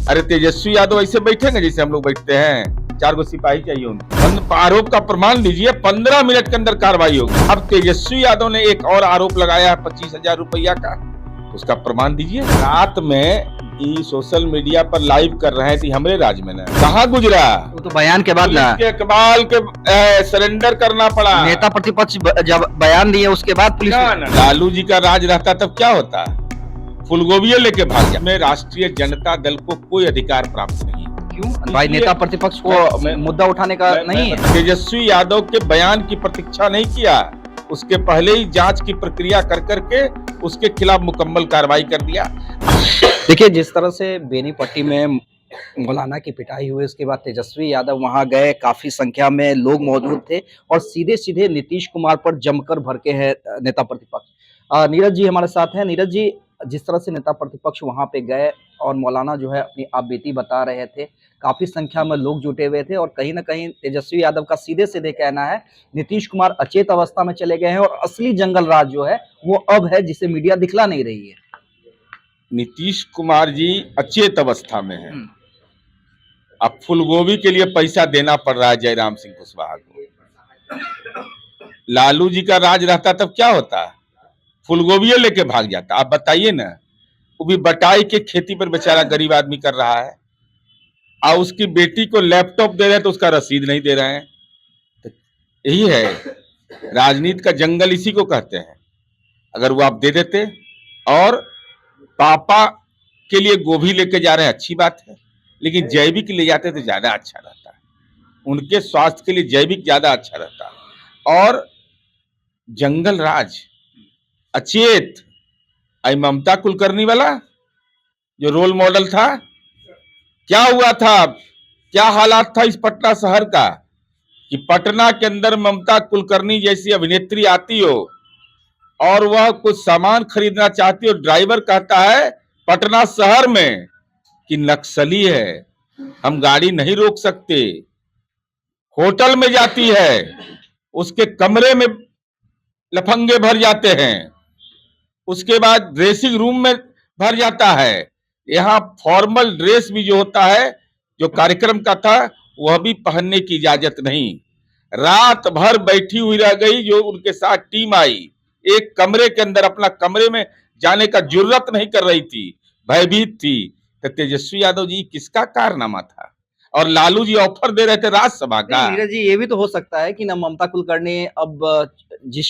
अरे तेजस्वी यादव ऐसे बैठेंगे जैसे हम लोग बैठते हैं? 4 गो सिपाही चाहिए उनको। आरोप का प्रमाण दीजिए, 15 मिनट के अंदर कार्रवाई होगी। अब तेजस्वी यादव ने एक और आरोप लगाया है 25,000 रुपया का, उसका प्रमाण दीजिए। रात में सोशल मीडिया पर लाइव कर रहे थे हमारे राज्य में ना, कहाँ गुजरा? वो तो बयान के बाद ना के कमाल के सरेंडर करना पड़ा। नेता प्रतिपक्ष जब बयान दिए उसके बाद पुलिस लालू जी का राज रहता तब क्या होता? फुलगोबिया लेके भाग गया। में राष्ट्रीय जनता दल को कोई अधिकार प्राप्त नहीं। क्यों भाई? नेता प्रतिपक्ष को मुद्दा उठाने का नहीं है? तेजस्वी यादव के बयान की प्रतीक्षा नहीं किया, उसके पहले ही जांच की प्रक्रिया कर करके उसके खिलाफ मुकम्मल कार्रवाई कर दिया। देखिए, जिस तरह से बेनीपट्टी में मौलाना की पिटाई हुई, उसके बाद तेजस्वी यादव वहां गए, काफी संख्या में लोग मौजूद थे और सीधे सीधे नीतीश कुमार पर जमकर भड़के हैं नेता प्रतिपक्ष। नीरज जी हमारे साथ हैं। नीरज जी, जिस तरह से नेता प्रतिपक्ष वहां पे गए और मौलाना जो है अपनी आपबीती बता रहे थे, काफी संख्या में लोग जुटे हुए थे और कहीं ना कहीं तेजस्वी यादव का सीधे सीधे कहना है नीतीश कुमार अचेत अवस्था में चले गए हैं और असली जंगल राज जो है वो अब है, जिसे मीडिया दिखला नहीं रही है। नीतीश कुमार जी अचेत अवस्था में है। अब फूलगोभी के लिए पैसा देना पड़ रहा है जयराम सिंह कुशवाहा को। लालू जी का राज रहता तब क्या होता? फूलगोभी लेके भाग जाता। आप बताइए ना, वो भी बटाई के खेती पर बेचारा गरीब आदमी कर रहा है और उसकी बेटी को लैपटॉप दे रहे हैं तो उसका रसीद नहीं दे रहे हैं। तो यही है राजनीति का जंगल, इसी को कहते हैं। अगर वो आप दे देते और पापा के लिए गोभी लेके जा रहे हैं, अच्छी बात है, लेकिन जैविक ले जाते तो ज्यादा अच्छा रहता है। उनके स्वास्थ्य के लिए जैविक ज्यादा अच्छा रहता है। और जंगल राज अचेत, आई ममता कुलकर्णी वाला जो रोल मॉडल था, क्या हुआ था, क्या हालात था इस पटना शहर का कि पटना के अंदर ममता कुलकर्णी जैसी अभिनेत्री आती हो और वह कुछ सामान खरीदना चाहती हो, ड्राइवर कहता है पटना शहर में कि नक्सली है, हम गाड़ी नहीं रोक सकते। होटल में जाती है, उसके कमरे में लफंगे भर जाते हैं, उसके बाद ड्रेसिंग रूम में भर जाता है। यहाँ फॉर्मल ड्रेस भी जो होता है, जो कार्यक्रम का था, वह भी पहनने की इजाजत नहीं। रात भर बैठी हुई रह गई जो उनके साथ टीम आई, एक कमरे के अंदर, अपना कमरे में जाने का जुर्रत नहीं कर रही थी, भयभीत थी। तो तेजस्वी यादव जी किसका कारनामा था? और लालू जी ऑफर दे रहे थे राज्यसभा का। नीरज जी, ये भी तो हो सकता है कि ना ममता कुलकर्णी अब जिस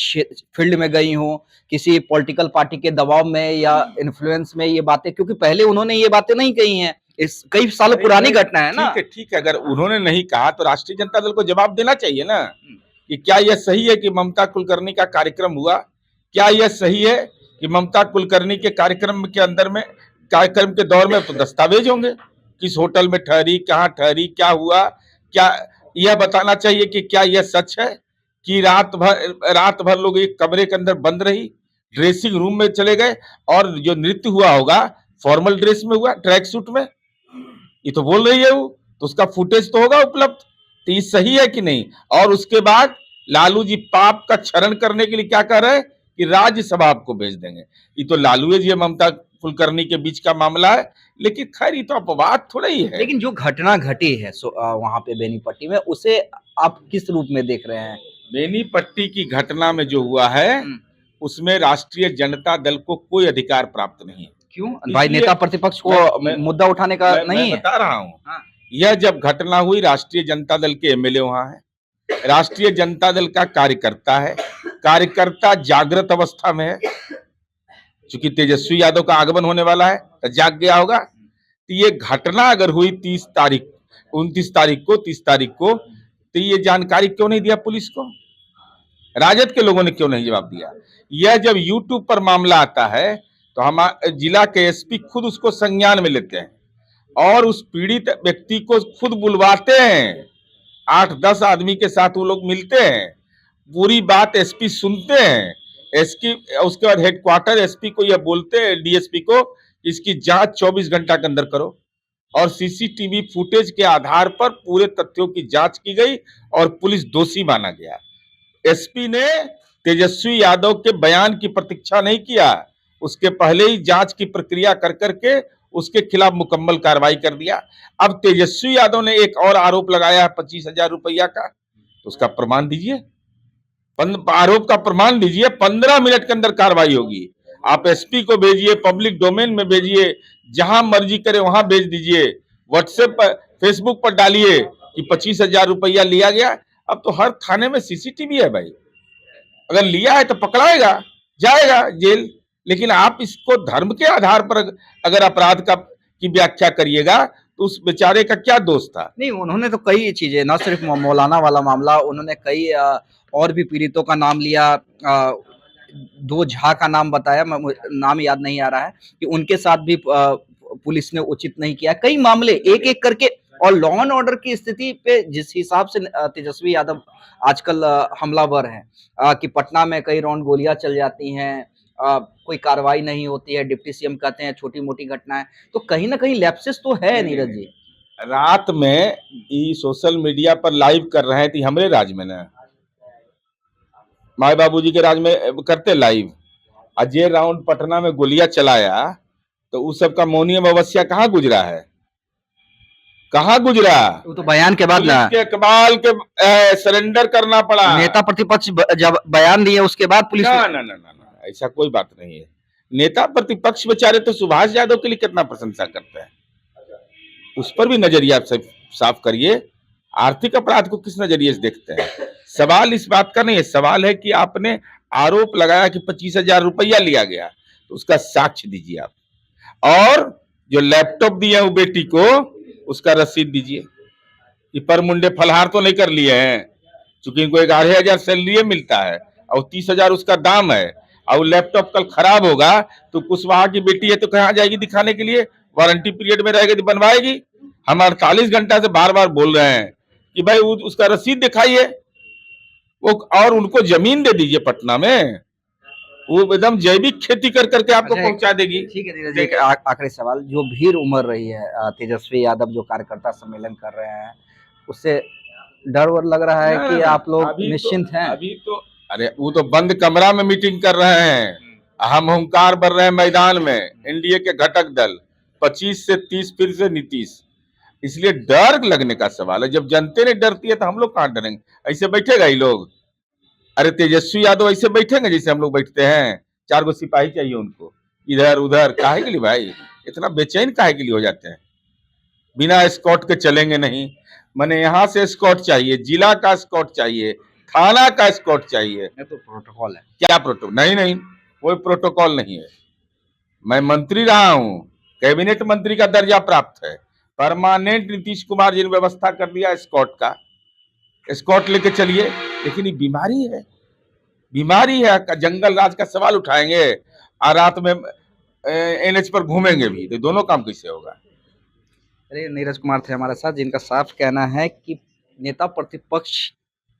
फील्ड में गई हो, किसी पॉलिटिकल पार्टी के दबाव में या इन्फ्लुएंस में ये बातें, क्योंकि पहले उन्होंने ये बातें नहीं कही हैं, इस कई सालों पुरानी घटना है ना। ठीक है, अगर उन्होंने नहीं कहा तो राष्ट्रीय जनता दल को जवाब देना चाहिए ना कि क्या यह सही है कि ममता कुलकर्णी का कार्यक्रम हुआ? क्या यह सही है कि ममता कुलकर्णी के कार्यक्रम के अंदर में, कार्यक्रम के दौर में तो दस्तावेज होंगे, किस होटल में ठहरी, कहाँ ठहरी, क्या हुआ, क्या यह बताना चाहिए कि क्या यह सच है कि रात भर लोग एक कमरे के अंदर बंद रही, ड्रेसिंग रूम में चले गए और जो नृत्य हुआ होगा फॉर्मल ड्रेस में हुआ, ट्रैक सूट में, ये तो बोल रही है वो, तो उसका फुटेज तो होगा उपलब्ध। तो ये सही है कि नहीं? और उसके बाद लालू जी पाप का क्षरण करने के लिए क्या कह रहे हैं कि राज्यसभा आपको भेज देंगे। ये तो लालू जी ममता कुलकर्णी के बीच का मामला है, लेकिन खैर ये तो अपवाद थोड़ा ही है। लेकिन जो घटना घटी है वहां पे बेनीपट्टी में, उसे आप किस रूप में देख रहे हैं? बेनीपट्टी की घटना में जो हुआ है उसमें राष्ट्रीय जनता दल को कोई अधिकार प्राप्त नहीं है। क्यों भाई? नेता प्रतिपक्ष को मुद्दा उठाने का नहीं है? बता रहा हूँ। यह जब घटना हुई, राष्ट्रीय जनता दल के एमएलए वहां है, राष्ट्रीय जनता दल का कार्यकर्ता है, कार्यकर्ता जागृत अवस्था में है, चूंकि तेजस्वी यादव का आगमन होने वाला है तो जाग गया होगा। तो ये घटना अगर हुई 30 तारीख को तो ये जानकारी क्यों नहीं दिया पुलिस को? राजद के लोगों ने क्यों नहीं जवाब दिया? यह जब यूट्यूब पर मामला आता है तो हम जिला के एसपी खुद उसको संज्ञान में लेते हैं और उस पीड़ित व्यक्ति को खुद बुलवाते हैं, 8-10 आदमी के साथ वो लोग मिलते हैं, पूरी बात एसपी सुनते हैं। एसपी उसके बाद हेडक्वार्टर एसपी को यह बोलते हैं, डीएसपी को, इसकी जांच 24 घंटा के अंदर करो और सीसीटीवी फुटेज के आधार पर पूरे तथ्यों की जांच की गई और पुलिस दोषी माना गया। एसपी ने तेजस्वी यादव के बयान की प्रतीक्षा नहीं किया, उसके पहले ही जांच की प्रक्रिया कर करके उसके खिलाफ मुकम्मल कार्रवाई कर दिया। अब तेजस्वी यादव ने एक और आरोप लगाया है 25,000 रुपया का, तो उसका प्रमाण दीजिए, आरोप का प्रमाण दीजिए, 15 मिनट के अंदर कार्रवाई होगी। आप एसपी को भेजिए, पब्लिक डोमेन में भेजिए, जहां मर्जी करे वहां भेज दीजिए, व्हाट्सएप पर, फेसबुक पर डालिए कि 25,000 रुपया लिया गया। अब तो हर थाने में सीसीटीवी है भाई, अगर लिया है तो पकड़ाएगा, जाएगा जेल। लेकिन आप इसको धर्म के आधार पर अगर अपराध का की व्याख्या करिएगा तो उस बेचारे का क्या दोष था? नहीं, उन्होंने तो कई चीजें, ना सिर्फ मौलाना वाला मामला, उन्होंने कई और भी पीड़ितों का नाम लिया, 2 झा का नाम बताया, नाम याद नहीं आ रहा है, कि उनके साथ भी पुलिस ने उचित नहीं किया। कई मामले एक-एक करके, और लॉ एंड ऑर्डर की स्थिति पे जिस हिसाब से तेजस्वी यादव आजकल हमलावर हैं, कि पटना में कई राउंड गोलियां चल जाती हैं, कोई कार्रवाई नहीं होती है, डिप्टी सीएम कहते हैं छोटी-मोटी घटनाएं, तो कहीं ना कहीं लैप्सेस तो है नीरज जी। रात में सोशल मीडिया पर लाइव कर रहे हैं थी हमारे राज में ना, माए बाबूजी के राज में करते लाइव। अजय राउंड पटना में गोलियां चलाया तो उस सब का मौनी अमावस्या कहाँ गुजरा है? कहाँ गुजरा? वो तो बयान के बाद ना, पुलिस के इकबाल के सरेंडर करना पड़ा। नेता प्रतिपक्ष जब बयान दिए उसके बाद पुलिस ना ना ना ना ना, ऐसा कोई बात नहीं है। नेता प्रतिपक्ष बेचारे तो सुभाष यादव के लिए कितना प्रशंसा करते हैं, उस पर भी नजरिया साफ करिए। आर्थिक अपराध को किस नजरिए से देखते हैं? सवाल इस बात का नहीं है, सवाल है कि आपने आरोप लगाया कि 25,000 रुपया लिया गया, तो उसका साक्ष्य दीजिए आप, और जो लैपटॉप दिया है वो बेटी को, उसका रसीद दीजिए कि पर मुंडे फलहार तो नहीं कर लिए हैं, चूंकि इनको 11,000 सैलरी मिलता है और 30,000 उसका दाम है, और लैपटॉप कल खराब होगा तो कुशवाहा की बेटी है तो कहाँ जाएगी दिखाने के लिए? वारंटी पीरियड में रहेगी तो बनवाएगी। हम 48 घंटा से बार बार बोल रहे हैं कि भाई उसका रसीद दिखाइए, वो, और उनको जमीन दे दीजिए पटना में, वो एकदम जैविक खेती कर करके आपको पहुंचा देगी। ठीक है नीरज जी, आखिरी सवाल, जो भीड़ उमड़ रही है, तेजस्वी यादव जो कार्यकर्ता सम्मेलन कर रहे हैं, उससे डर वर लग रहा है कि आप लोग निश्चिंत हैं? अभी तो अरे वो तो बंद कमरा में मीटिंग कर रहे हैं, हम हुंकार भर रहे हैं मैदान में, एनडीए के घटक दल 25 से 30 फिर से नीतीश, इसलिए डर लगने का सवाल है। जब जनता ने डरती है तो हम लोग कहाँ डरेंगे? ऐसे बैठेगा ही लोग? अरे तेजस्वी यादव ऐसे बैठेंगे जैसे हम लोग बैठते हैं? 4 गो सिपाही चाहिए उनको, इधर उधर, काहे के लिए भाई इतना बेचैन काहे के लिए हो जाते हैं? बिना एस्कॉर्ट के चलेंगे नहीं, मैंने यहाँ से एस्कॉर्ट चाहिए, जिला का एस्कॉर्ट चाहिए, थाना का एस्कॉर्ट चाहिए। तो प्रोटोकॉल है। क्या प्रोटोकॉल? नहीं नहीं, कोई प्रोटोकॉल नहीं है। मैं मंत्री रहा हूँ, कैबिनेट मंत्री का दर्जा प्राप्त है, परमानेंट नीतीश कुमार जी ने व्यवस्था कर दिया एस्कॉर्ट का, एस्कॉर्ट लेके चलिए। लेकिन ये बीमारी है, बीमारी है, जंगल राज का सवाल उठाएंगे और रात में एनएच पर घूमेंगे भी, तो दोनों काम कैसे होगा? अरे नीरज कुमार थे हमारे साथ, जिनका साफ कहना है कि नेता प्रतिपक्ष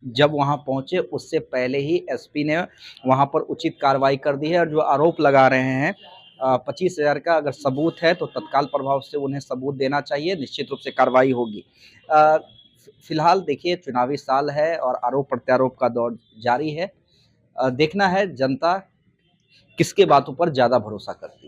जब वहां पहुंचे उससे पहले ही एसपी ने वहां पर उचित कार्रवाई कर दी है, और जो आरोप लगा रहे हैं 25,000 का, अगर सबूत है तो तत्काल प्रभाव से उन्हें सबूत देना चाहिए, निश्चित रूप से कार्रवाई होगी। फिलहाल देखिए, चुनावी साल है और आरोप प्रत्यारोप का दौर जारी है। देखना है जनता किसके बातों पर ज़्यादा भरोसा करती है।